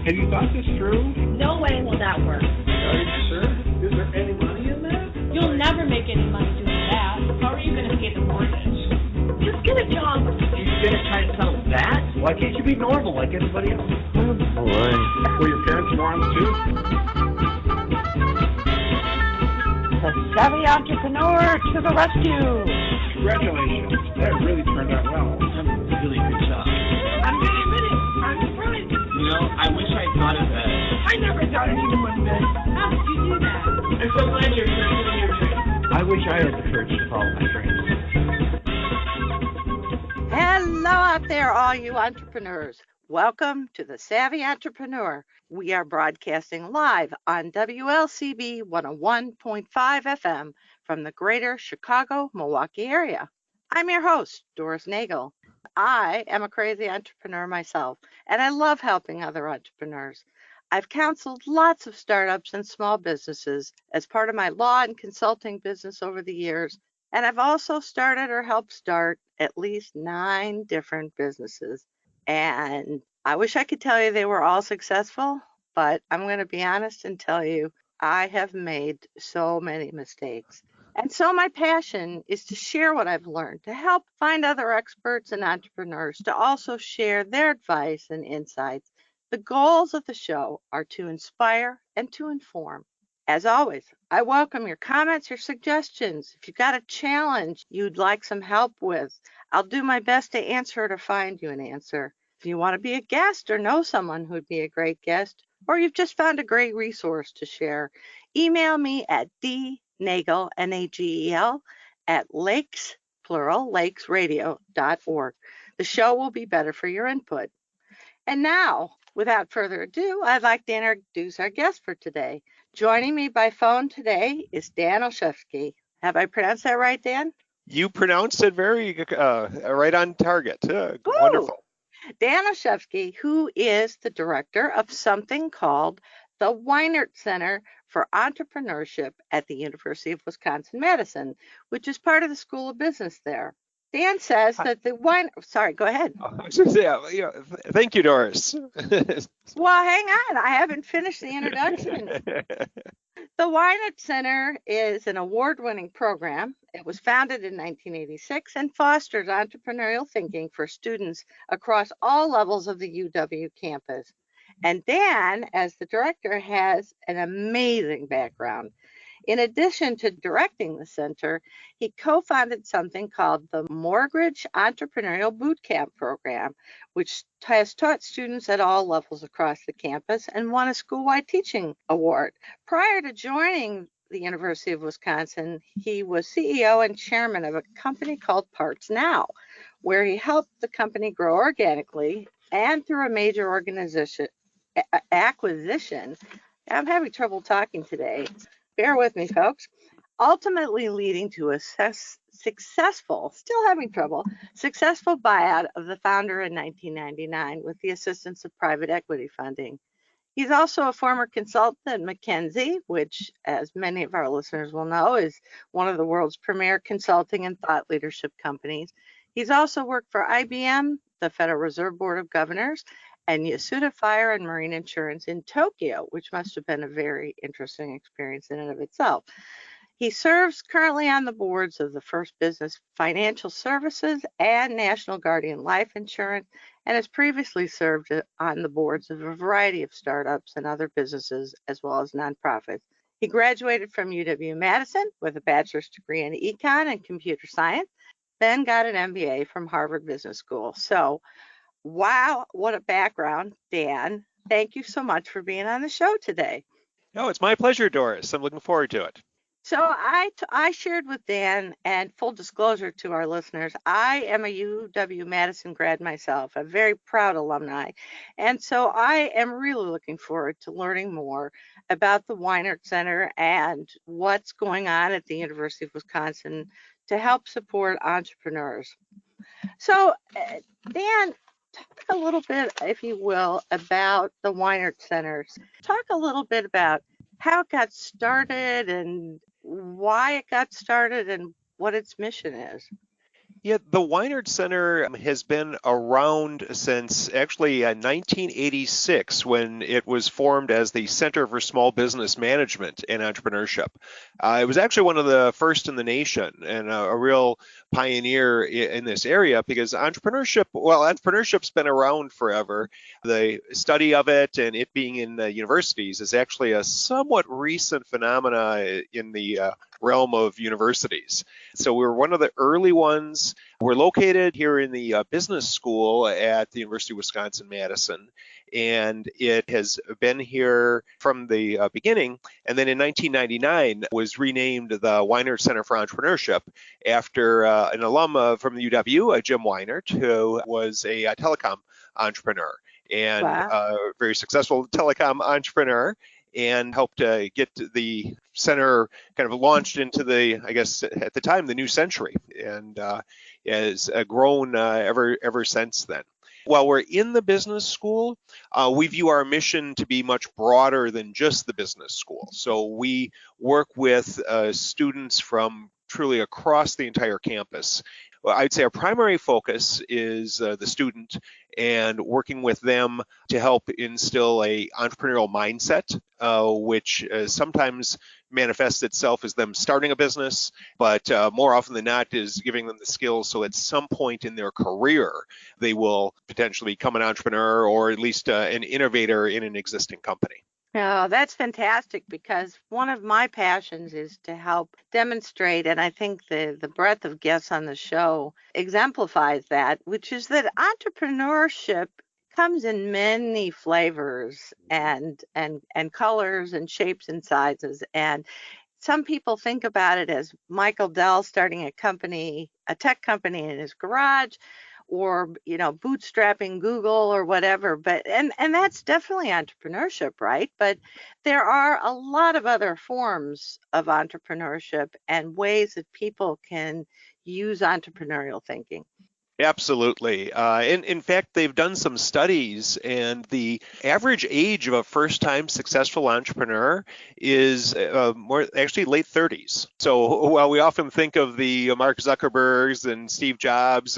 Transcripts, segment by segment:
Have you thought this through? No way will that work. Are you sure? Is there any money in that? You'll never make any money doing that. How are you going to pay the mortgage? Just get a job. You're going to try and sell that? Why can't you be normal like anybody else? All right. Were your parents morons too? The Savvy Entrepreneur to the rescue. Congratulations. That really turned out well. Really good job. I'm going to admit it. I'm surprised. You know, I wish I thought of that. I never thought anyone would bet. How did you do that? I'm so glad you're pursuing your dream. I wish I had the courage to follow my dreams. Hello out there, all you entrepreneurs. Welcome to the Savvy Entrepreneur. We are broadcasting live on WLCB 101.5 FM from the greater Chicago, Milwaukee area. I'm your host, Doris Nagel. I am a crazy entrepreneur myself, and I love helping other entrepreneurs. I've counseled lots of startups and small businesses as part of my law and consulting business over the years, and I've also started or helped start at least 9 different businesses. And I wish I could tell you they were all successful, but I'm going to be honest and tell you I have made so many mistakes. And so my passion is to share what I've learned, to help find other experts and entrepreneurs, to also share their advice and insights. The goals of the show are to inspire and to inform. As always, I welcome your comments, your suggestions. If you've got a challenge you'd like some help with, I'll do my best to answer it or find you an answer. If you want to be a guest or know someone who'd be a great guest, or you've just found a great resource to share, email me at dnagel, N-A-G-E-L, at lakes, plural, lakesradio.org. The show will be better for your input. And now, without further ado, I'd like to introduce our guest for today. Joining me by phone today is Dan Olszewski. Have I pronounced that right, Dan? You pronounced it very right on target. Wonderful. Dan Olszewski, who is the director of something called the Weinert Center for Entrepreneurship at the University of Wisconsin-Madison, which is part of the School of Business there. Dan says that the sorry, go ahead. I was going to say, thank you, Doris. Well, hang on. I haven't finished the introduction. The Weinert Center is an award-winning program. It was founded in 1986 and fosters entrepreneurial thinking for students across all levels of the UW campus. And Dan, as the director, has an amazing background. In addition to directing the center, he co-founded something called the Mortgage Entrepreneurial Bootcamp Program, which has taught students at all levels across the campus and won a school-wide teaching award. Prior to joining the University of Wisconsin, he was CEO and chairman of a company called Parts Now, where he helped the company grow organically and through a major acquisition. I'm having trouble talking today. Bear with me, folks. Ultimately leading to a successful buyout of the founder in 1999 with the assistance of private equity funding. He's also a former consultant at McKinsey, which, as many of our listeners will know, is one of the world's premier consulting and thought leadership companies. He's also worked for IBM, the Federal Reserve Board of Governors, and Yasuda Fire and Marine Insurance in Tokyo, which must have been a very interesting experience in and of itself. He serves currently on the boards of the First Business Financial Services and National Guardian Life Insurance, and has previously served on the boards of a variety of startups and other businesses, as well as nonprofits. He graduated from UW-Madison with a bachelor's degree in econ and computer science, then got an MBA from Harvard Business School. So, wow, what a background, Dan. Thank you so much for being on the show today. No, it's my pleasure, Doris. I'm looking forward to it. So I shared with Dan, and full disclosure to our listeners, I am a UW-Madison grad myself, a very proud alumni. And so I am really looking forward to learning more about the Weinert Center and what's going on at the University of Wisconsin to help support entrepreneurs. So, Dan, talk a little bit, if you will, about the Weinert Centers. Talk a little bit about how it got started and why it got started and what its mission is. Yeah, the Weinert Center has been around since actually 1986 when it was formed as the Center for Small Business Management and Entrepreneurship. It was actually one of the first in the nation and a real pioneer in this area because entrepreneurship's been around forever. The study of it and it being in the universities is actually a somewhat recent phenomena in the realm of universities. So we were one of the early ones. We're located here in the business school at the University of Wisconsin-Madison, and it has been here from the beginning. And then in 1999 was renamed the Weinert Center for Entrepreneurship after an alum from the UW, Jim Weinert, who was a telecom entrepreneur and Wow. very successful telecom entrepreneur, and helped get the center kind of launched into the, I guess at the time, the new century, and has grown ever since then. While we're in the business school, we view our mission to be much broader than just the business school. So we work with students from truly across the entire campus. Well, I'd say our primary focus is the student and working with them to help instill a entrepreneurial mindset, which sometimes manifests itself as them starting a business, but more often than not is giving them the skills so at some point in their career they will potentially become an entrepreneur or at least an innovator in an existing company. Oh, that's fantastic because one of my passions is to help demonstrate, and I think the breadth of guests on the show exemplifies that, which is that entrepreneurship comes in many flavors and colors and shapes and sizes. And some people think about it as Michael Dell starting a tech company in his garage, or bootstrapping Google or whatever. But and that's definitely entrepreneurship, right? But there are a lot of other forms of entrepreneurship and ways that people can use entrepreneurial thinking. Absolutely. In fact, they've done some studies, and the average age of a first-time successful entrepreneur is more actually late 30s. So while we often think of the Mark Zuckerbergs and Steve Jobs,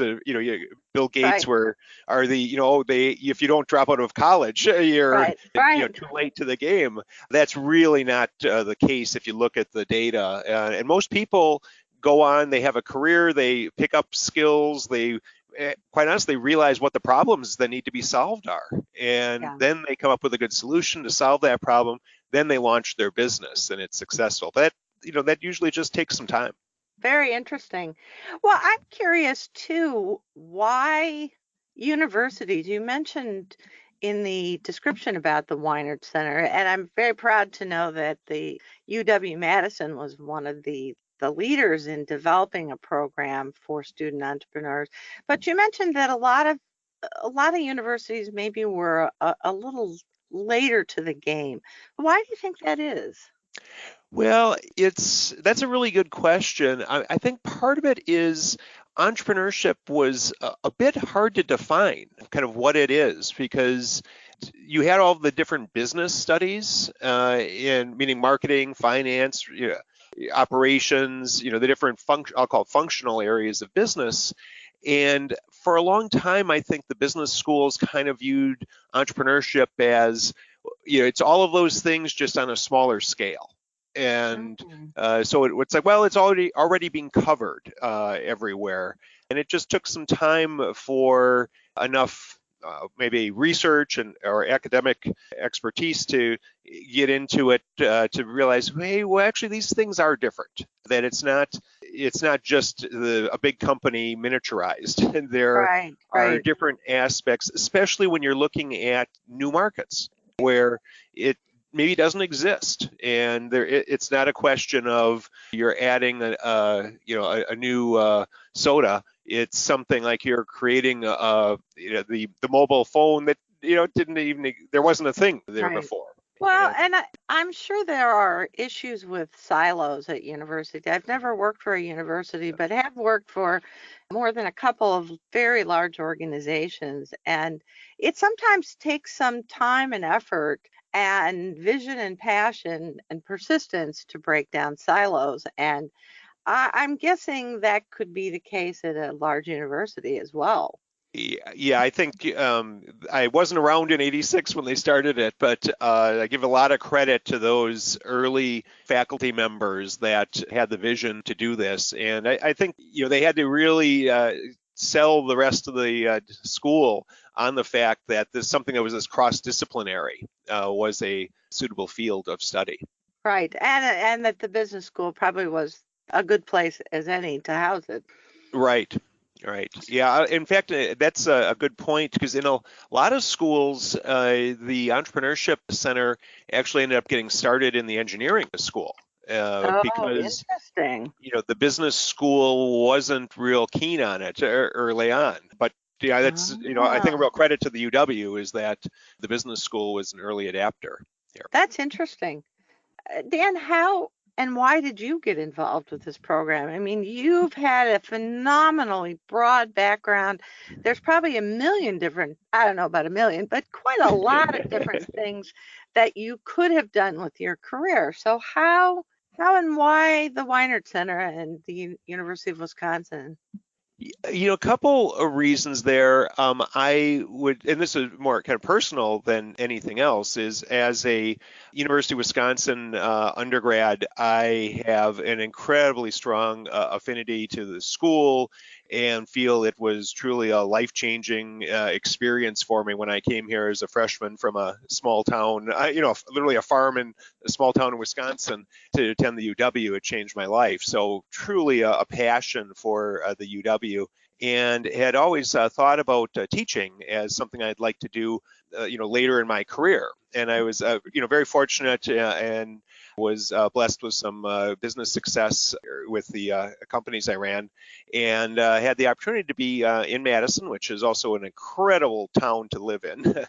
Bill Gates, Right. if you don't drop out of college, you're Right. too late to the game. That's really not the case if you look at the data. And most people go on, they have a career, they pick up skills, they quite honestly realize what the problems that need to be solved are. And Yeah. then they come up with a good solution to solve that problem. Then they launch their business and it's successful. But that usually just takes some time. Very interesting. Well, I'm curious too, why universities? You mentioned in the description about the Weinert Center, and I'm very proud to know that the UW-Madison was one of the leaders in developing a program for student entrepreneurs. But you mentioned that a lot of universities maybe were a little later to the game. Why do you think that is? Well, that's a really good question. I think part of it is entrepreneurship was a bit hard to define, kind of what it is, because you had all the different business studies, in meaning marketing, finance, operations, the different I'll call it functional areas of business. And for a long time, I think the business schools kind of viewed entrepreneurship as, it's all of those things just on a smaller scale. And Mhm. so it's like, well, it's already being covered everywhere, and it just took some time for enough maybe research or academic expertise to get into it to realize, hey, well, actually these things are different. That it's not just a big company miniaturized. There Right, are right. different aspects, especially when you're looking at new markets where it maybe doesn't exist, and it's not a question of you're adding a new soda. It's something like you're creating the mobile phone that didn't even, there wasn't a thing there Right. before. Well, And and I'm sure there are issues with silos at university. I've never worked for a university, but have worked for more than a couple of very large organizations. And it sometimes takes some time and effort and vision and passion and persistence to break down silos. And I'm guessing that could be the case at a large university as well. Yeah, I think I wasn't around in '86 when they started it, but I give a lot of credit to those early faculty members that had the vision to do this. And I think they had to really sell the rest of the school on the fact that this something that was this cross-disciplinary was a suitable field of study. Right, and that the business school probably was a good place as any to house it. Right. Right. Yeah. In fact, that's a good point because in a lot of schools, the Entrepreneurship Center actually ended up getting started in the engineering school because interesting. The business school wasn't real keen on it early on. But yeah, that's I think a real credit to the UW is that the business school was an early adapter here. That's interesting. Dan, how and why did you get involved with this program? I mean, you've had a phenomenally broad background. There's probably a million different, I don't know about a million, but quite a lot of different things that you could have done with your career. So how and why the Weinert Center and the University of Wisconsin? A couple of reasons there. I would, and this is more kind of personal than anything else, is as a University of Wisconsin undergrad, I have an incredibly strong affinity to the school and feel it was truly a life-changing experience for me when I came here as a freshman from a small town, literally a farm in a small town in Wisconsin to attend the UW. It changed my life. So truly a passion for the UW. And had always thought about teaching as something I'd like to do, later in my career. And I was, very fortunate and was blessed with some business success with the companies I ran, and had the opportunity to be in Madison, which is also an incredible town to live in,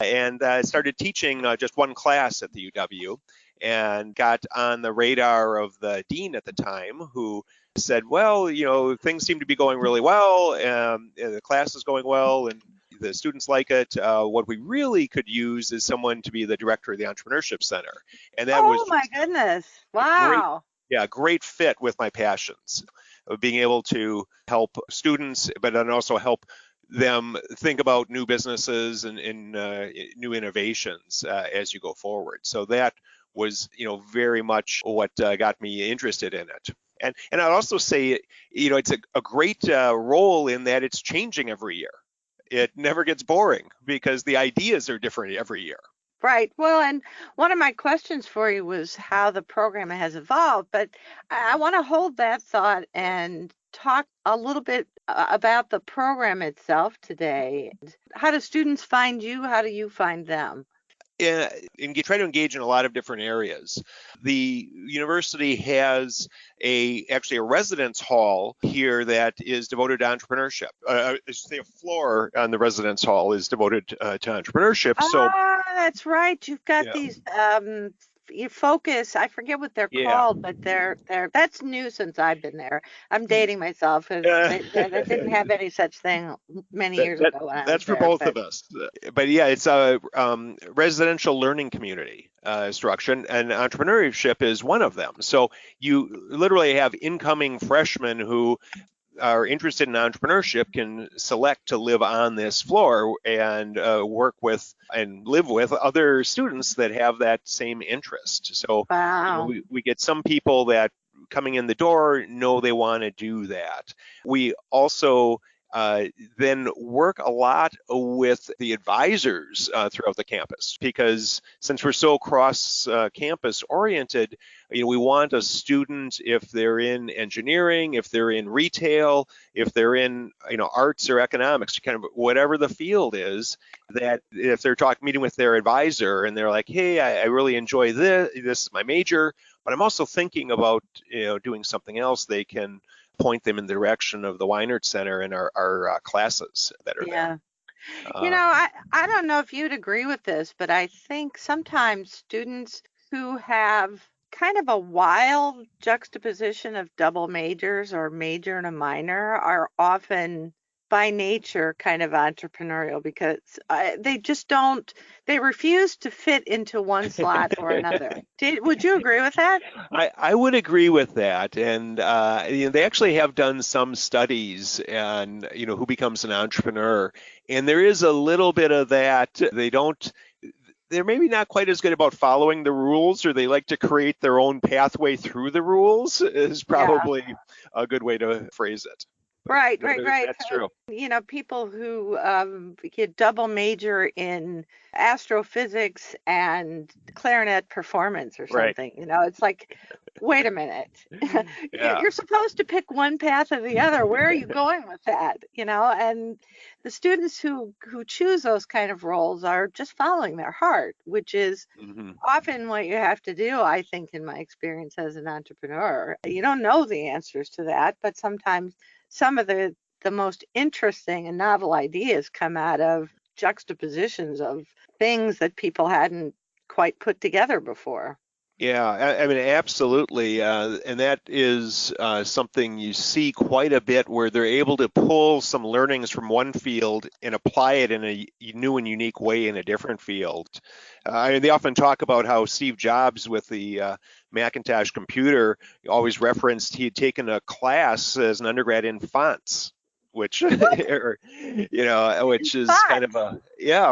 and started teaching just one class at the UW, and got on the radar of the dean at the time, who said, well, things seem to be going really well, the class is going well, and the students like it. What we really could use is someone to be the director of the Entrepreneurship Center. And that was my goodness. Wow. Great fit with my passions of being able to help students, but then also help them think about new businesses and new innovations as you go forward. So that was, very much what got me interested in it. And I'd also say, it's a great role in that it's changing every year. It never gets boring because the ideas are different every year. Right. Well, and one of my questions for you was how the program has evolved, but I want to hold that thought and talk a little bit about the program itself today. How do students find you? How do you find them? And try to engage in a lot of different areas. The university has actually a residence hall here that is devoted to entrepreneurship. I should say a floor on the residence hall is devoted to entrepreneurship. So that's right. You've got these you focus. I forget what they're called, but they're that's new since I've been there. I'm dating myself. They didn't have any such thing many years ago. That's for both of us. But yeah, it's a residential learning community structure, and entrepreneurship is one of them. So you literally have incoming freshmen who are interested in entrepreneurship can select to live on this floor and work with and live with other students that have that same interest. So we get some people that coming in the door know they want to do that. We also then work a lot with the advisors throughout the campus, because since we're so cross campus oriented, we want a student, if they're in engineering, if they're in retail, if they're in arts or economics, kind of whatever the field is, that if they're meeting with their advisor and they're like, hey, I really enjoy this is my major, but I'm also thinking about doing something else, they can point them in the direction of the Weinert Center and our classes that are there. I don't know if you'd agree with this, but I think sometimes students who have kind of a wild juxtaposition of double majors or major and a minor are often by nature kind of entrepreneurial because they just don't, they refuse to fit into one slot or another. Would you agree with that? I would agree with that, and they actually have done some studies on who becomes an entrepreneur, and there is a little bit of that. They're maybe not quite as good about following the rules, or they like to create their own pathway through the rules is probably a good way to phrase it. Right. That's true. People who get double major in astrophysics and clarinet performance or something. Right. It's like, wait a minute. Yeah. You're supposed to pick one path or the other. Where are you going with that? And the students who choose those kind of roles are just following their heart, which is often what you have to do, I think, in my experience as an entrepreneur. You don't know the answers to that, but sometimes some of the most interesting and novel ideas come out of juxtapositions of things that people hadn't quite put together before. Yeah, I mean, absolutely. And that is something you see quite a bit where they're able to pull some learnings from one field and apply it in a new and unique way in a different field. They often talk about how Steve Jobs with the Macintosh computer always referenced he had taken a class as an undergrad in fonts, which which is kind of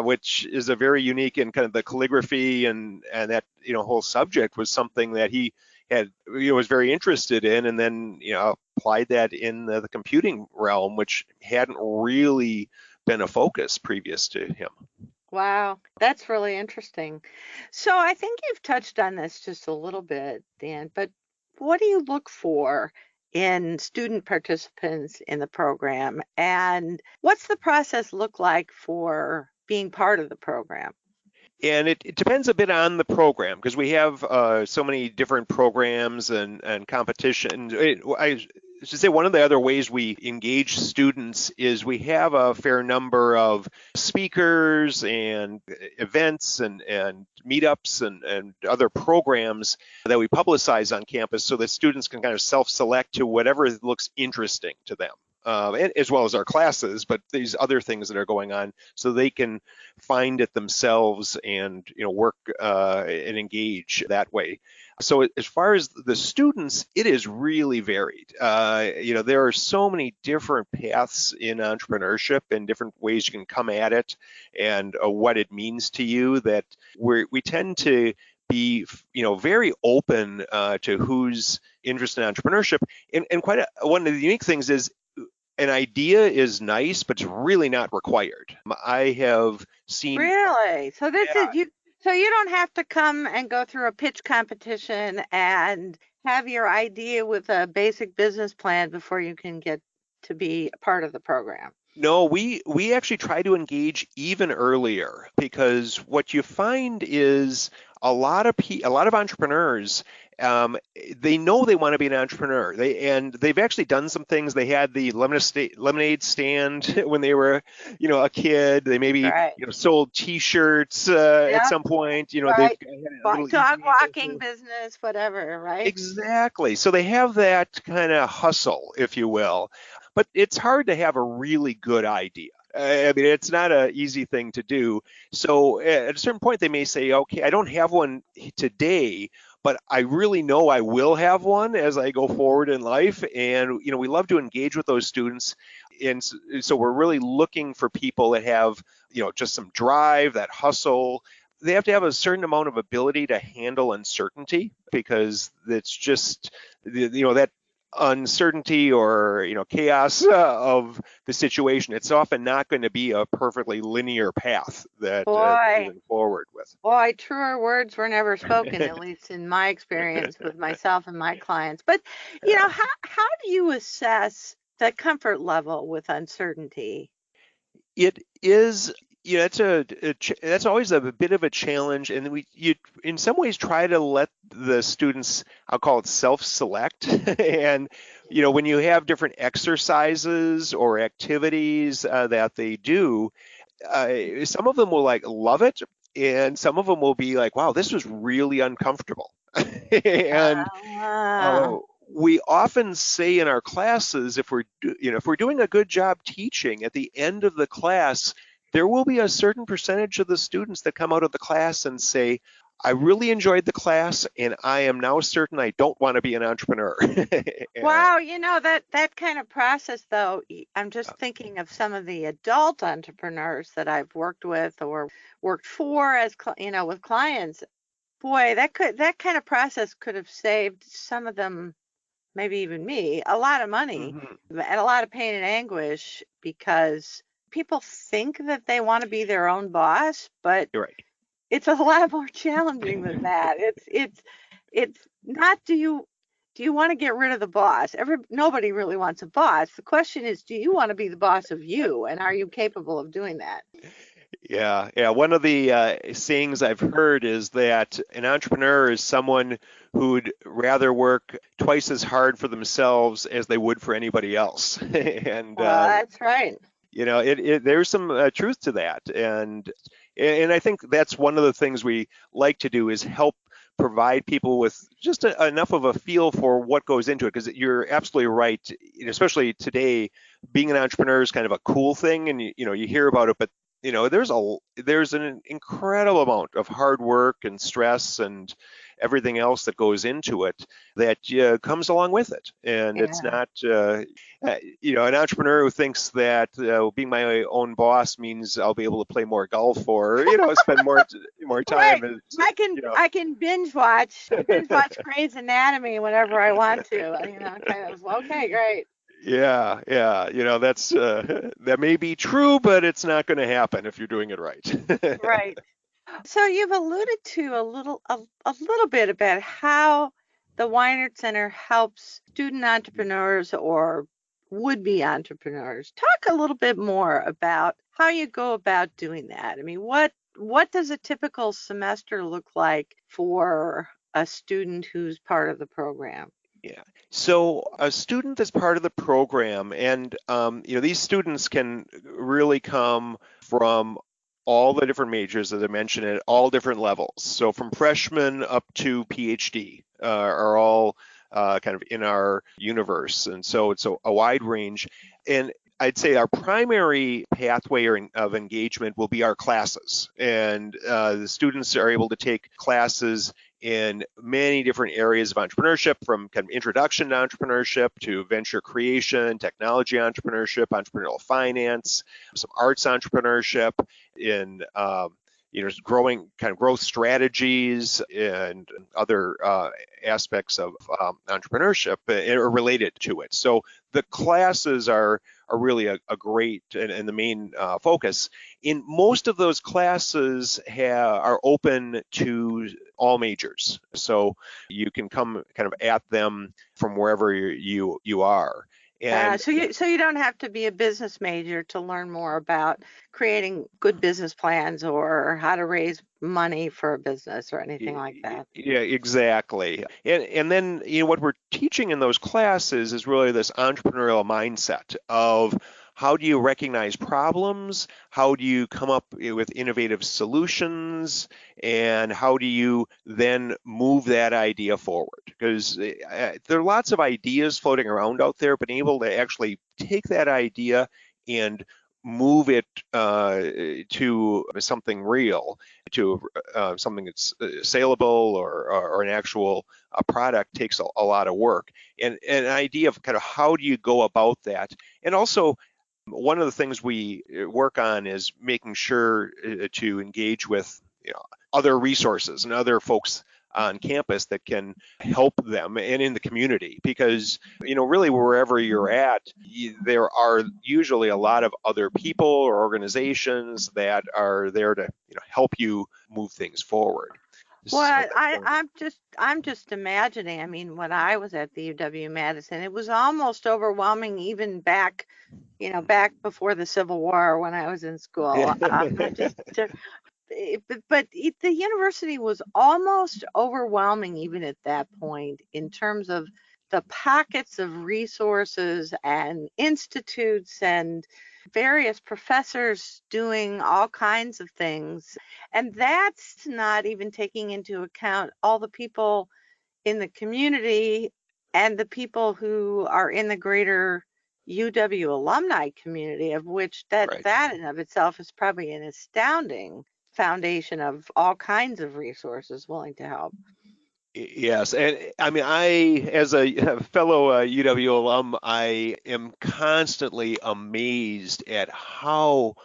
which is a very unique, and kind of the calligraphy and that whole subject was something that he had was very interested in, and then applied that in the computing realm, which hadn't really been a focus previous to him. Wow, that's really interesting. So I think you've touched on this just a little bit, Dan, but what do you look for in student participants in the program, and what's the process look like for being part of the program? And it depends a bit on the program, because we have so many different programs and competition. I should say one of the other ways we engage students is we have a fair number of speakers and events and meetups and other programs that we publicize on campus so that students can kind of self-select to whatever looks interesting to them. As well as our classes, but these other things that are going on, so they can find it themselves and work and engage that way. So as far as the students, it is really varied. There are so many different paths in entrepreneurship and different ways you can come at it, and what it means to you, that we tend to be very open to who's interested in entrepreneurship. And one of the unique things is, an idea is nice, but it's really not required. I have seen. Really? So this is you. So you don't have to come and go through a pitch competition and have your idea with a basic business plan before you can get to be a part of the program. No, we actually try to engage even earlier, because what you find is a lot of entrepreneurs, they know they want to be an entrepreneur. They've actually done some things. They had the lemonade stand when they were, a kid. They maybe sold T-shirts at some point. They've had a dog walking business, whatever, right? Exactly. So they have that kind of hustle, if you will. But it's hard to have a really good idea. I mean, it's not an easy thing to do. So at a certain point, they may say, okay, I don't have one today, but I really know I will have one as I go forward in life. And, we love to engage with those students. And so we're really looking for people that have, just some drive, that hustle. They have to have a certain amount of ability to handle uncertainty, because it's just, that uncertainty or chaos of the situation. It's often not going to be a perfectly linear path that moving forward with. Boy, truer words were never spoken, at least in my experience with myself and my clients. But how do you assess the comfort level with uncertainty? It is. That's always a bit of a challenge, and you in some ways try to let the students, I'll call it, self-select. And when you have different exercises or activities that they do, some of them will love it, and some of them will be like, wow, this was really uncomfortable. And we often say in our classes, if we're doing a good job teaching, at the end of the class, there will be a certain percentage of the students that come out of the class and say, I really enjoyed the class, and I am now certain I don't want to be an entrepreneur. Wow, that kind of process, though, I'm just thinking of some of the adult entrepreneurs that I've worked with or worked for as, with clients. Boy, that kind of process could have saved some of them, maybe even me, a lot of money Mhm. and a lot of pain and anguish because people think that they want to be their own boss, but You're right. it's a lot more challenging than that. It's not do you want to get rid of the boss? Nobody really wants a boss. The question is, do you want to be the boss of you, and are you capable of doing that? Yeah. One of the sayings I've heard is that an entrepreneur is someone who'd rather work twice as hard for themselves as they would for anybody else. And That's right. there's some truth to that, and I think that's one of the things we like to do is help provide people with just enough of a feel for what goes into it, because you're absolutely right, especially today, being an entrepreneur is kind of a cool thing, and you hear about it, but there's an incredible amount of hard work and stress and everything else that goes into it that comes along with it. And it's Yeah. not, an entrepreneur who thinks that being my own boss means I'll be able to play more golf or, spend more time. Right. I can binge watch Grey's Anatomy whenever I want to. Kind of okay, great. Yeah. That's that may be true, but it's not going to happen if you're doing it right. Right. So you've alluded to a little bit about how the Weinert Center helps student entrepreneurs or would-be entrepreneurs. Talk a little bit more about how you go about doing that. I mean, what does a typical semester look like for a student who's part of the program? Yeah. So a student that's part of the program, and these students can really come from all the different majors, as I mentioned, at all different levels. So from freshman up to PhD are all kind of in our universe, and so it's a wide range. And I'd say our primary pathway of engagement will be our classes, and the students are able to take classes in many different areas of entrepreneurship, from kind of introduction to entrepreneurship to venture creation, technology entrepreneurship, entrepreneurial finance, some arts entrepreneurship, in growing kind of growth strategies and other aspects of entrepreneurship are related to it. So the classes are really a great and the main focus. In most of those classes are open to all majors, so you can come kind of at them from wherever you are. And So you don't have to be a business major to learn more about creating good business plans or how to raise money for a business or anything like that. Yeah, exactly. And then what we're teaching in those classes is really this entrepreneurial mindset of how do you recognize problems, how do you come up with innovative solutions, and how do you then move that idea forward? Because there are lots of ideas floating around out there, but being able to actually take that idea and move it to something real, to something that's saleable or an actual product takes a lot of work. And an idea of kind of how do you go about that. And also, one of the things we work on is making sure to engage with other resources and other folks on campus that can help them and in the community, because really wherever you're at, there are usually a lot of other people or organizations that are there to help you move things forward. Well, I'm just imagining. I mean, when I was at the UW-Madison, it was almost overwhelming, even back before the Civil War when I was in school. The university was almost overwhelming even at that point in terms of the pockets of resources and institutes and various professors doing all kinds of things. And that's not even taking into account all the people in the community and the people who are in the greater UW alumni community, of which Right. that in of itself is probably an astounding foundation of all kinds of resources willing to help. Yes, and I mean, as a fellow UW alum, I am constantly amazed at how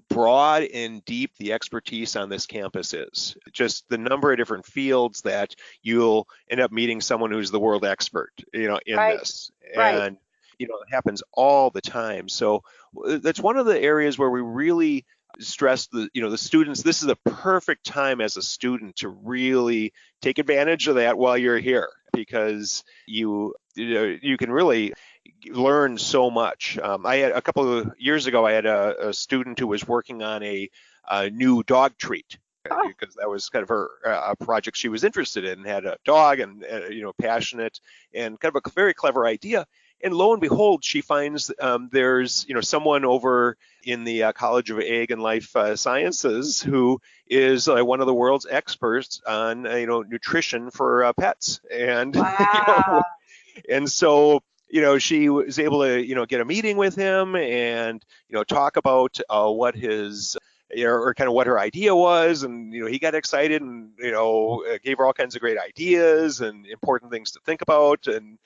broad and deep the expertise on this campus is. Just the number of different fields that you'll end up meeting someone who's the world expert, in Right. this. Right. And, it happens all the time. So that's one of the areas where we really stress the students. This is a perfect time as a student to really take advantage of that while you're here, because you can really learn so much. I had a couple of years ago, I had a student who was working on a new dog treat, Oh, because that was kind of her a project she was interested in, had a dog and passionate and kind of a very clever idea. And lo and behold, she finds there's someone over in the College of Ag and Life Sciences who is one of the world's experts on nutrition for pets. And wow. and so she was able to get a meeting with him and talk about what his or kind of what her idea was, and he got excited and gave her all kinds of great ideas and important things to think about, and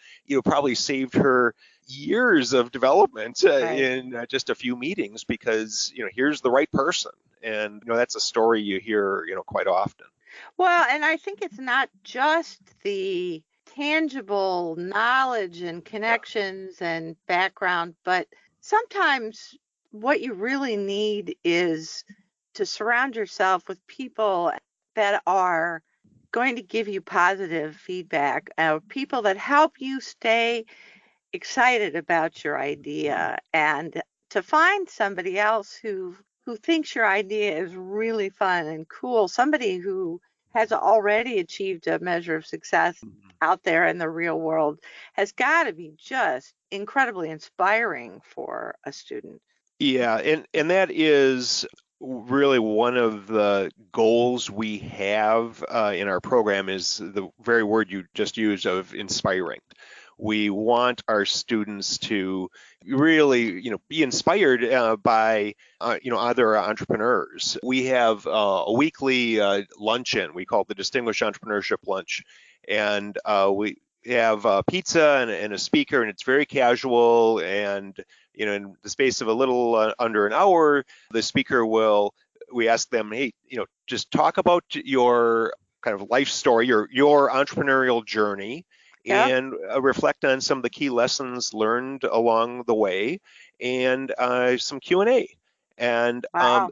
probably saved her years of development Right. in just a few meetings, because here's the right person. And that's a story you hear quite often. Well, and I think it's not just the tangible knowledge and connections and background, but sometimes what you really need is to surround yourself with people that are going to give you positive feedback, people that help you stay excited about your idea, and to find somebody else who thinks your idea is really fun and cool, somebody who has already achieved a measure of success out there in the real world, has got to be just incredibly inspiring for a student. Yeah, and that is really one of the goals we have in our program, is the very word you just used of inspiring. We want our students to really, be inspired by, other entrepreneurs. We have a weekly luncheon. We call it the Distinguished Entrepreneurship Lunch, and we have pizza and a speaker, and it's very casual. And in the space of a little under an hour, the speaker we ask them, hey, just talk about your kind of life story, your entrepreneurial journey, Yeah. and reflect on some of the key lessons learned along the way, and some Q&A. And Wow.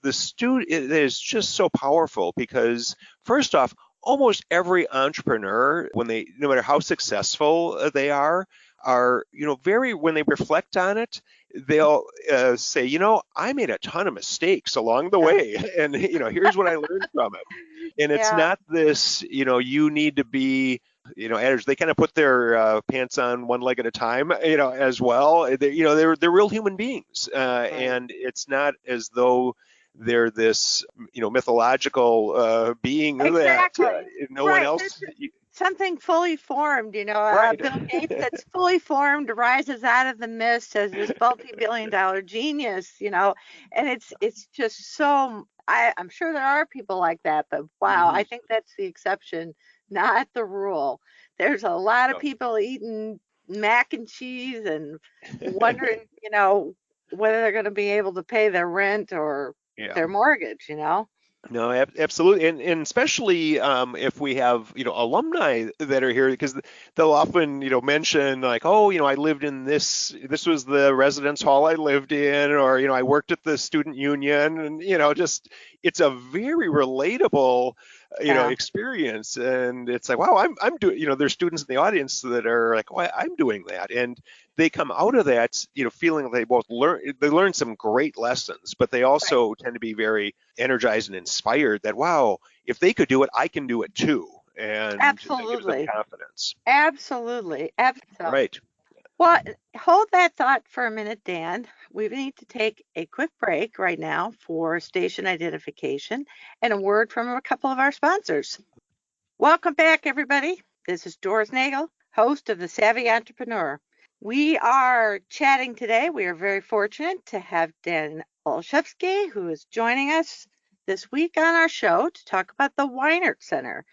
the student, it is just so powerful, because first off, almost every entrepreneur, no matter how successful they are, when they reflect on it, they'll say, I made a ton of mistakes along the way, and here's what I learned from it. And it's Yeah. not this, you need to be, they kind of put their pants on one leg at a time, as well. They're real human beings, and it's not as though they're this, mythological being Exactly. that no Right. one else. Something fully formed, Right. Bill Gates that's fully formed rises out of the mist as this multi-billion-dollar genius, and it's just so, I'm sure there are people like that, but wow, I think that's the exception, not the rule. There's a lot of No. people eating mac and cheese and wondering, whether they're going to be able to pay their rent or Yeah. their mortgage, No, absolutely, and especially if we have alumni that are here, because they'll often mention like, oh, I lived in this was the residence hall I lived in, or I worked at the student union, and just it's a very relatable Yeah. experience. And it's like, wow, I'm doing, there's students in the audience that are like, oh, I'm doing that, and they come out of that feeling they both learn some great lessons, but they also tend to be very energized and inspired that, wow, if they could do it, I can do it too. And that gives them Absolutely. confidence. Absolutely. Right. Well, hold that thought for a minute, Dan. We need to take a quick break right now for station identification and a word from a couple of our sponsors. Welcome back, everybody. This is Doris Nagel host of The Savvy Entrepreneur. We are chatting today. We are very fortunate to have Dan Olszewski, who is joining us this week on our show to talk about the Weinert Center.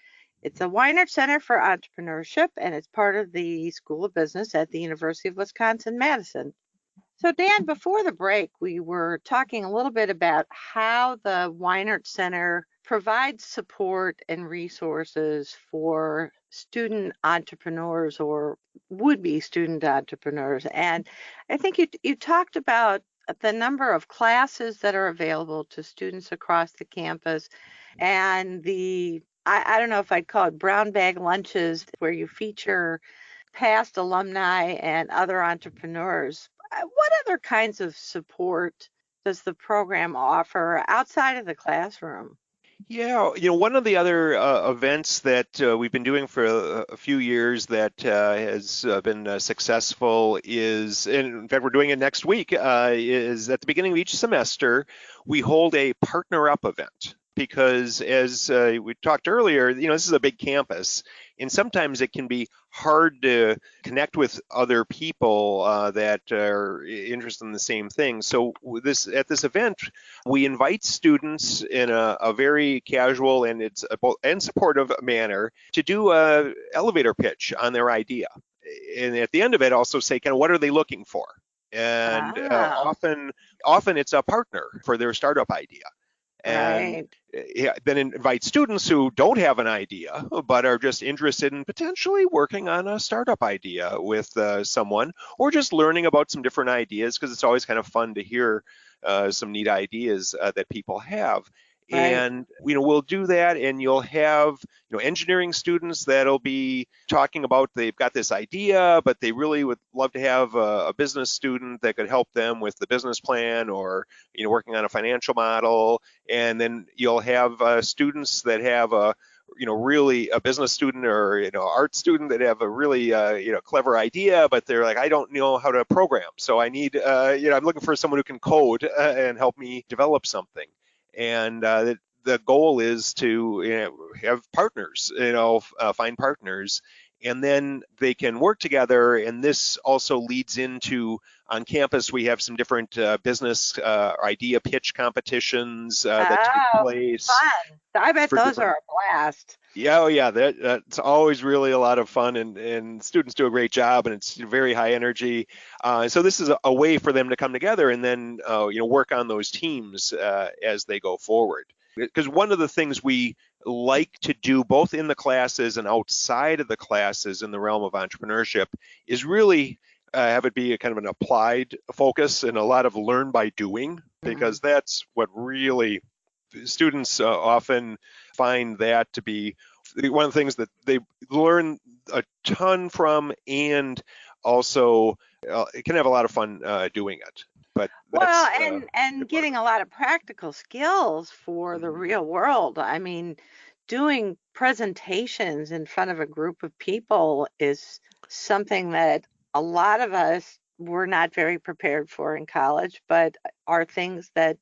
It's a Weinert Center for Entrepreneurship, and it's part of the School of Business at the University of Wisconsin-Madison. So, Dan, before the break, we were talking a little bit about how the Weinert Center provides support and resources for student entrepreneurs or would-be student entrepreneurs. And I think you talked about the number of classes that are available to students across the campus and I don't know if I'd call it brown bag lunches where you feature past alumni and other entrepreneurs. What other kinds of support does the program offer outside of the classroom? Yeah, one of the other events that we've been doing for a few years that has been successful is, in fact, we're doing it next week, is at the beginning of each semester, we hold a Partner Up event. Because as we talked earlier, this is a big campus, and sometimes it can be hard to connect with other people that are interested in the same thing. So at this event, we invite students in a very casual and supportive manner to do a elevator pitch on their idea, and at the end of it, also say kind of what are they looking for, and often it's a partner for their startup idea. And then invite students who don't have an idea but are just interested in potentially working on a startup idea with someone, or just learning about some different ideas, because it's always kind of fun to hear some neat ideas that people have. Right. And we'll do that, and you'll have engineering students that'll be talking about they've got this idea, but they really would love to have a business student that could help them with the business plan, or working on a financial model. And then you'll have students that have really a business student or art student that have a really clever idea, but they're like, I don't know how to program, so I need I'm looking for someone who can code and help me develop something. And the goal is to have partners, find partners, and then they can work together. And this also leads into, on campus, we have some different business idea pitch competitions that take place. Fun. I bet those are a blast. Yeah, that's always really a lot of fun, and students do a great job, and it's very high energy. So this is a way for them to come together and then work on those teams as they go forward. Because one of the things we like to do both in the classes and outside of the classes in the realm of entrepreneurship is really have it be a kind of an applied focus and a lot of learn by doing, because that's what really students often find that to be one of the things that they learn a ton from, and also can have a lot of fun doing it. But getting a lot of practical skills for the real world. I mean, doing presentations in front of a group of people is something that a lot of us were not very prepared for in college, but are things that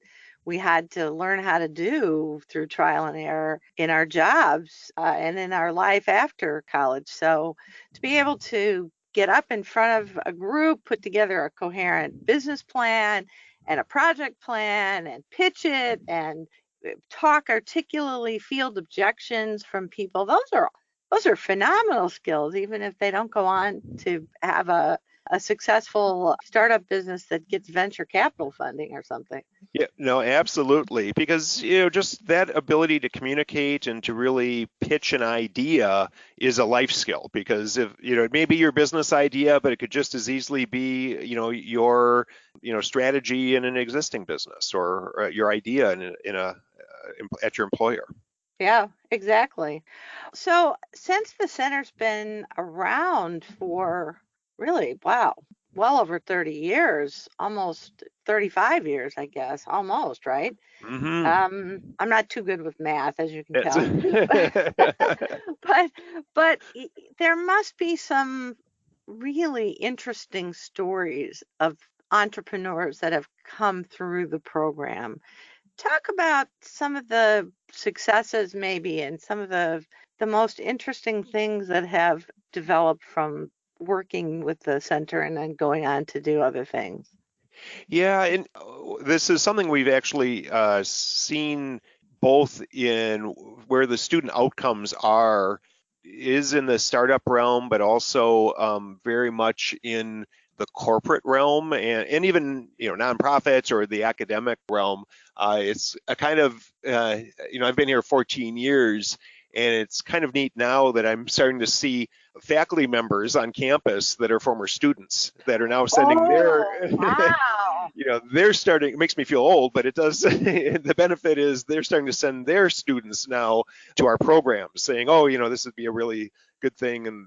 we had to learn how to do through trial and error in our jobs and in our life after college. So to be able to get up in front of a group, put together a coherent business plan and a project plan and pitch it and talk articulately, field objections from people, those are phenomenal skills, even if they don't go on to have a successful startup business that gets venture capital funding or something. Yeah, no, absolutely. Because, just that ability to communicate and to really pitch an idea is a life skill. Because if, it may be your business idea, but it could just as easily be, your, strategy in an existing business, or your idea at your employer. Yeah, exactly. So since the center's been around for really, well over 30 years, almost 35 years, I guess, almost, right? Mm-hmm. I'm not too good with math, as you can tell. but there must be some really interesting stories of entrepreneurs that have come through the program. Talk about some of the successes maybe, and some of the most interesting things that have developed from working with the center and then going on to do other things? Yeah, and this is something we've actually seen both in where the student outcomes is in the startup realm, but also very much in the corporate realm and even nonprofits or the academic realm. It's a kind of I've been here 14 years, and it's kind of neat now that I'm starting to see faculty members on campus that are former students that are now sending wow. they're starting. It makes me feel old, but it does. The benefit is they're starting to send their students now to our programs, saying, "Oh, this would be a really good thing and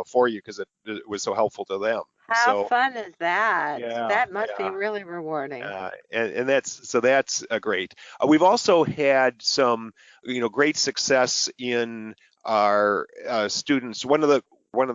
for you because it was so helpful to them." How fun is that? Yeah, That must be really rewarding. And that's great. We've also had some great success in our students. One of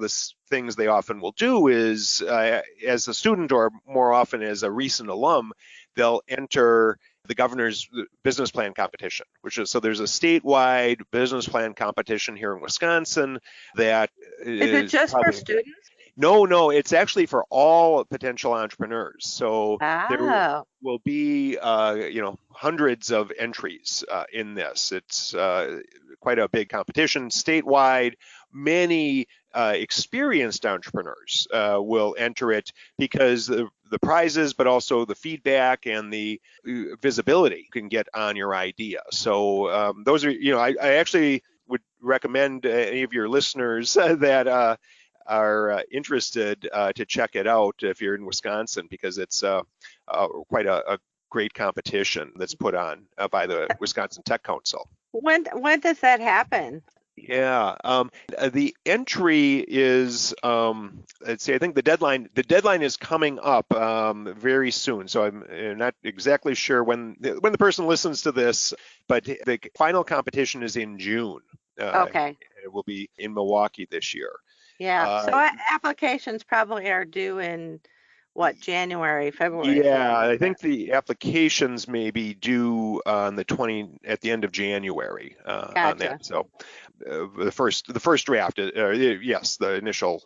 the things they often will do is, as a student or more often as a recent alum, they'll enter the governor's business plan competition, so there's a statewide business plan competition here in Wisconsin that is it just for students? No, it's actually for all potential entrepreneurs. So there will be, hundreds of entries in this. It's quite a big competition statewide. Many experienced entrepreneurs will enter it because the prizes, but also the feedback and the visibility you can get on your idea. So those are, I actually would recommend any of your listeners that are interested to check it out if you're in Wisconsin, because it's quite a great competition that's put on by the Wisconsin Tech Council. When does that happen? Yeah, the entry is let's see. I think the deadline is coming up very soon. So I'm not exactly sure when the person listens to this, but the final competition is in June. Okay. It will be in Milwaukee this year. Yeah. So applications probably are due in January, February? Yeah, I think the applications may be due on at the end of January on that. So the first draft, yes, the initial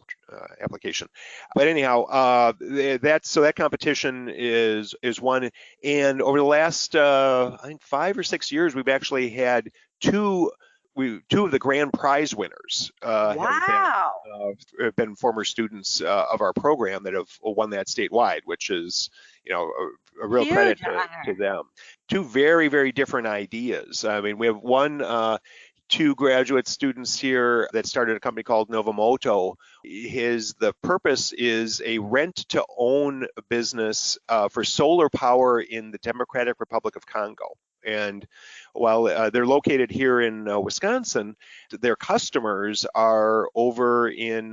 application. But anyhow, that competition is one, and over the last I think 5 or 6 years, we've actually had two of the grand prize winners have been former students of our program that have won that statewide, which is a real credit to them. Two very, very different ideas. I mean, we have two graduate students here that started a company called Novomoto. The purpose is a rent-to-own business for solar power in the Democratic Republic of Congo. And while they're located here in Wisconsin, their customers are over in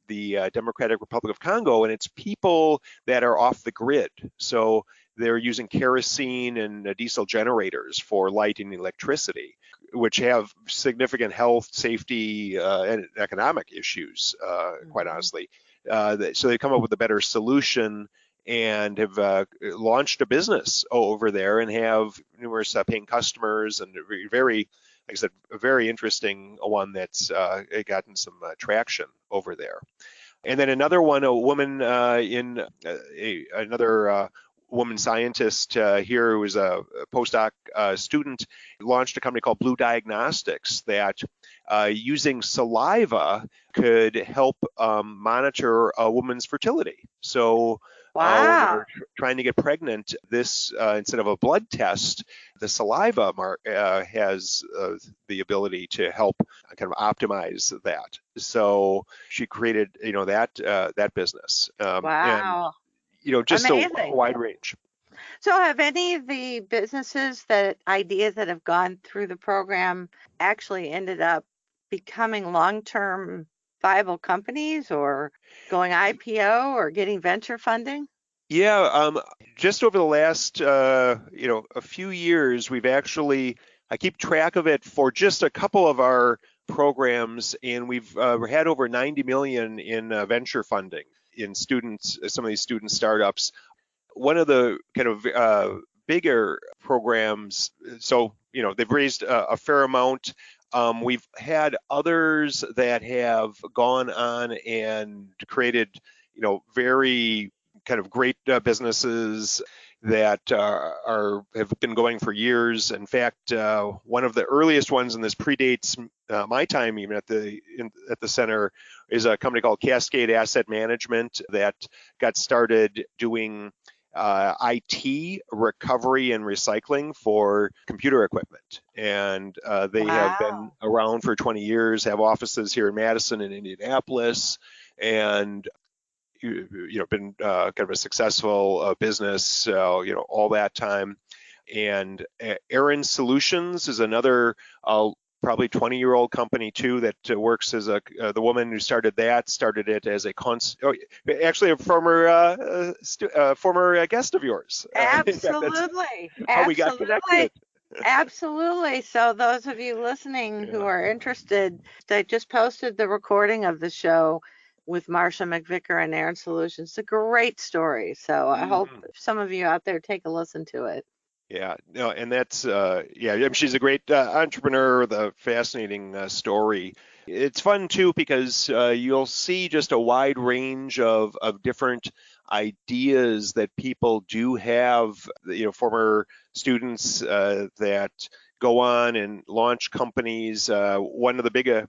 the Democratic Republic of Congo, and it's people that are off the grid. So they're using kerosene and diesel generators for lighting and electricity, which have significant health, safety, and economic issues, quite honestly. So they come up with a better solution and have launched a business over there and have numerous paying customers, and very, like I said, a very interesting one that's gotten some traction over there. And then another one, a woman another woman scientist here who was a postdoc student, launched a company called Blue Diagnostics that using saliva could help monitor a woman's fertility. So when we're trying to get pregnant, this instead of a blood test, the saliva has the ability to help kind of optimize that. So she created, that business. Wow. And, just amazing. A wide range. So have any of the ideas that have gone through the program actually ended up becoming long-term viable companies or going IPO or getting venture funding? Yeah, just over the last, a few years, we've actually, I keep track of it for just a couple of our programs, and we've had over 90 million in venture funding in some of these student startups. One of the kind of bigger programs, so, they've raised a fair amount. We've had others that have gone on and created, very kind of great businesses that have been going for years. In fact, one of the earliest ones, and this predates my time even at the center, is a company called Cascade Asset Management that got started doing IT recovery and recycling for computer equipment. And they have been around for 20 years, have offices here in Madison and Indianapolis, and been kind of a successful business, all that time. And Aaron Solutions is another probably 20-year-old company too that works as the woman who started it as actually a former guest of yours. Absolutely. How we got connected. Absolutely. So those of you listening who are interested, I just posted the recording of the show with Marsha McVicker and Aaron Solutions. It's a great story. So I hope some of you out there take a listen to it. Yeah, no, and that's she's a great entrepreneur with a fascinating story. It's fun too because you'll see just a wide range of different ideas that people do have. Former students that go on and launch companies. One of the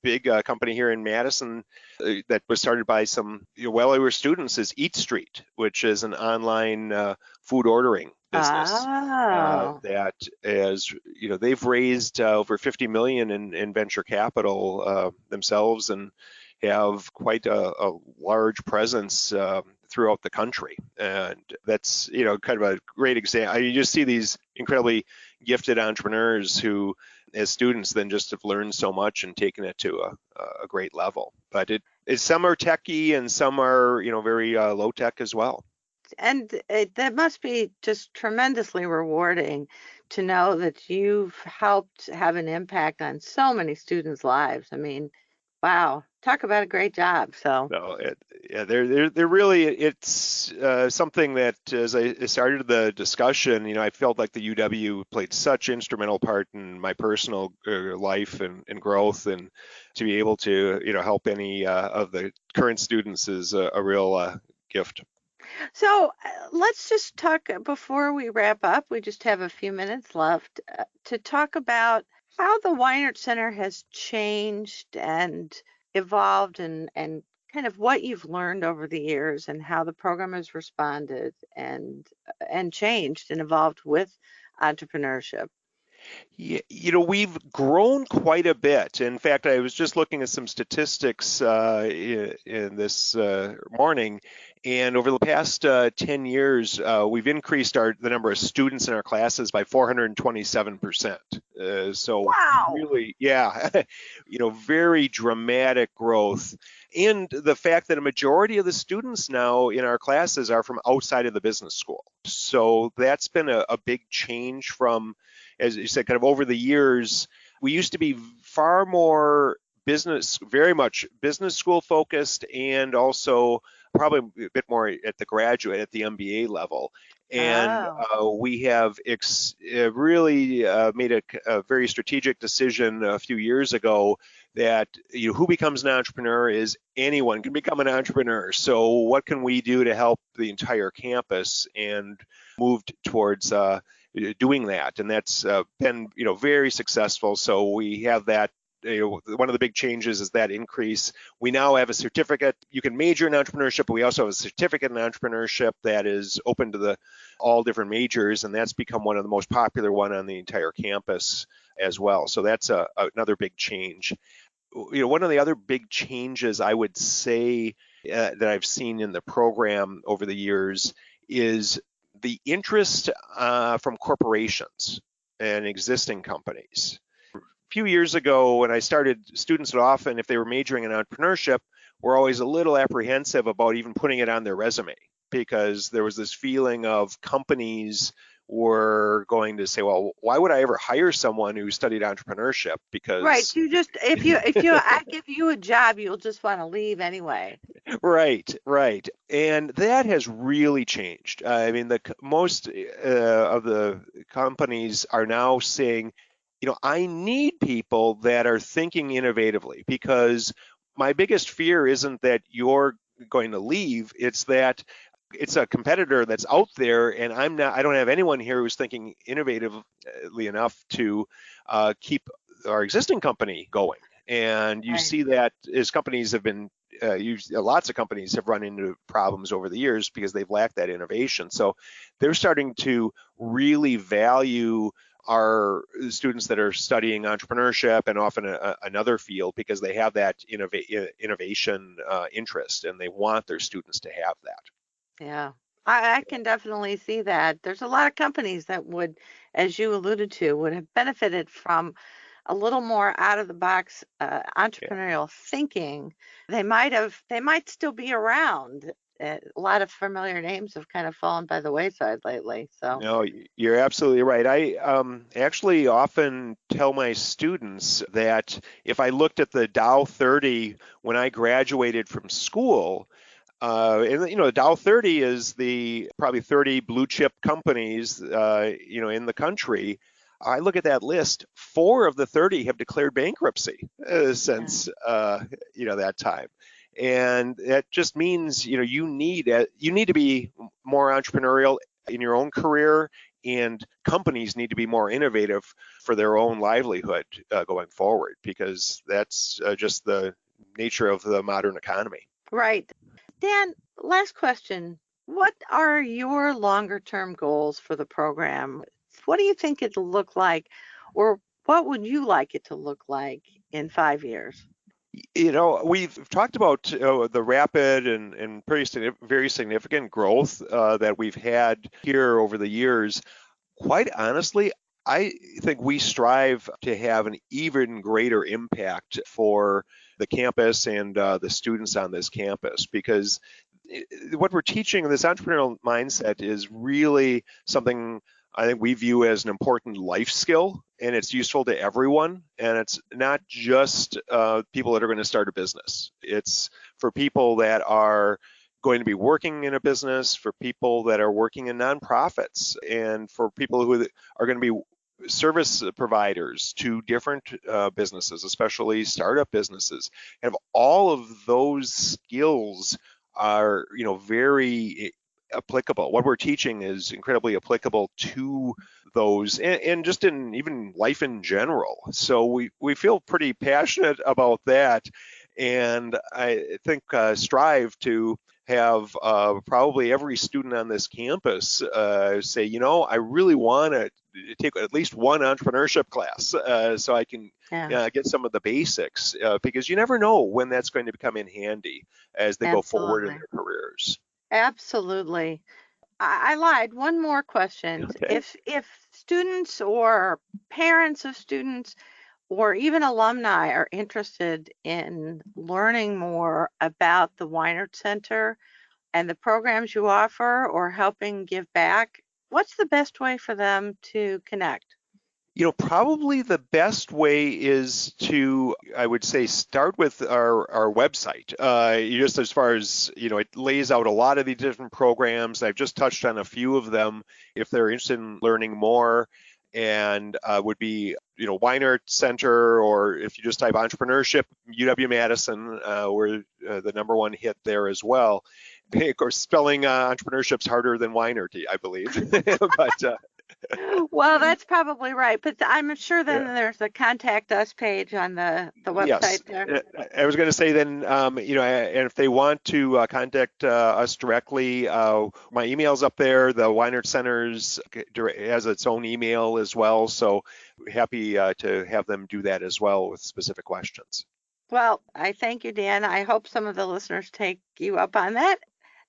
big company here in Madison that was started by some well-aware students is Eat Street, which is an online food ordering business that is, they've raised over 50 million in venture capital themselves and have quite a large presence throughout the country. And that's, kind of a great example. You just see these incredibly gifted entrepreneurs who, as students, then just have learned so much and taken it to a great level. But some are techie and some are, very low tech as well. And that must be just tremendously rewarding to know that you've helped have an impact on so many students' lives. I mean, wow, talk about a great job. So, they're really, it's something that as I started the discussion, I felt like the UW played such instrumental part in my personal life and growth, and to be able to, help any of the current students is a real gift. So let's just talk before we wrap up. We just have a few minutes left to talk about how the Weinert Center has changed and evolved and kind of what you've learned over the years and how the program has responded and changed and evolved with entrepreneurship. Yeah, we've grown quite a bit. In fact, I was just looking at some statistics in this morning, and over the past 10 years, we've increased the number of students in our classes by 427%. So wow. Really, very dramatic growth. And the fact that a majority of the students now in our classes are from outside of the business school. So that's been a big change from, as you said, kind of over the years. We used to be far more very much business school focused, and also probably a bit more at the MBA level. And we have really made a very strategic decision a few years ago that who becomes an entrepreneur is anyone can become an entrepreneur. So what can we do to help the entire campus, and moved towards doing that, and that's been very successful. So we have that. One of the big changes is that increase. We now have a certificate. You can major in entrepreneurship, but we also have a certificate in entrepreneurship that is open to all different majors, and that's become one of the most popular one on the entire campus as well. So that's another big change. One of the other big changes I would say that I've seen in the program over the years is the interest from corporations and existing companies. A few years ago when I started, students would often, if they were majoring in entrepreneurship, were always a little apprehensive about even putting it on their resume, because there was this feeling of companies were going to say, well, why would I ever hire someone who studied entrepreneurship? Because right, you just if I give you a job, you'll just want to leave anyway. Right, and that has really changed. I mean, most of the companies are now saying, I need people that are thinking innovatively, because my biggest fear isn't that you're going to leave, it's that it's a competitor that's out there, and I don't have anyone here who's thinking innovatively enough to keep our existing company going. And you Right. see that as companies have been lots of companies have run into problems over the years because they've lacked that innovation. So they're starting to really value our students that are studying entrepreneurship and often another field, because they have that innovation interest, and they want their students to have that. Yeah, I can definitely see that. There's a lot of companies that would, as you alluded to, would have benefited from a little more out of the box Yeah. entrepreneurial thinking. They might still be around. A lot of familiar names have kind of fallen by the wayside lately. So, No, you're absolutely right. I actually often tell my students that if I looked at the Dow 30 when I graduated from school, and the Dow 30 is the probably 30 blue chip companies, in the country. I look at that list, 4 of the 30 have declared bankruptcy since that time. And that just means, you need to be more entrepreneurial in your own career, and companies need to be more innovative for their own livelihood going forward, because that's just the nature of the modern economy. right. Dan, last question. What are your longer term goals for the program? What do you think it'll look like, or what would you like it to look like in 5 years? We've talked about the rapid and very significant growth that we've had here over the years. Quite honestly, I think we strive to have an even greater impact for the campus and the students on this campus, because what we're teaching, this entrepreneurial mindset, is really something I think we view as an important life skill, and it's useful to everyone. And it's not just people that are going to start a business. It's for people that are going to be working in a business, for people that are working in nonprofits, and for people who are going to be service providers to different businesses, especially startup businesses. And all of those skills are, very applicable. What we're teaching is incredibly applicable to those, and just in even life in general. So we feel pretty passionate about that, and I think strive to have probably every student on this campus say, I really want to take at least one entrepreneurship class so I can get some of the basics, because you never know when that's going to become in handy as they go forward in their careers. Absolutely. I lied. One more question. Okay. If students or parents of students or even alumni are interested in learning more about the Weinert Center and the programs you offer, or helping give back, what's the best way for them to connect? Probably the best way is to, I would say, start with our website. Just as far as, it lays out a lot of the different programs. I've just touched on a few of them. If they're interested in learning more, and would be, Weinert Center, or if you just type entrepreneurship, UW-Madison, we're the #1 hit there as well. Of course, spelling entrepreneurship's harder than Weinert, I believe. But Well, that's probably right, but I'm sure then there's a contact us page on the website there. I was going to say then, and if they want to contact us directly, my email's up there. The Weinert Center's has its own email as well, so happy to have them do that as well with specific questions. Well, I thank you, Dan. I hope some of the listeners take you up on that.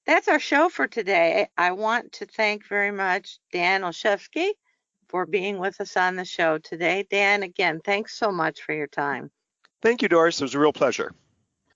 That's our show for today. I want to thank very much Dan Olszewski for being with us on the show today. Dan, again, thanks so much for your time. Thank you, Doris. It was a real pleasure.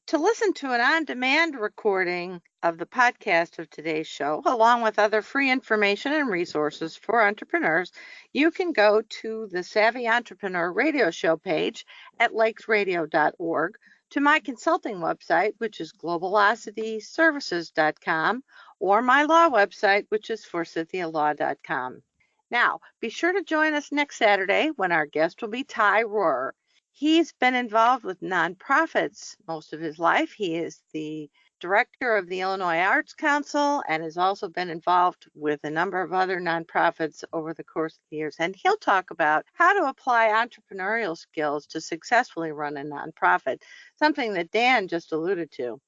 To listen to an on-demand recording of the podcast of today's show, along with other free information and resources for entrepreneurs, you can go to the Savvy Entrepreneur radio show page at lakesradio.org, to my consulting website, which is globalocityservices.com, or my law website, which is forsythialaw.com. Now, be sure to join us next Saturday when our guest will be Ty Rohrer. He's been involved with nonprofits most of his life. He is the director of the Illinois Arts Council and has also been involved with a number of other nonprofits over the course of the years. And he'll talk about how to apply entrepreneurial skills to successfully run a nonprofit, something that Dan just alluded to.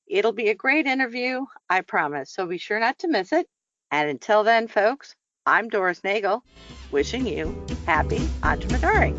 It'll be a great interview, I promise, so be sure not to miss it. And until then, folks, I'm Doris Nagel, wishing you happy entrepreneuring.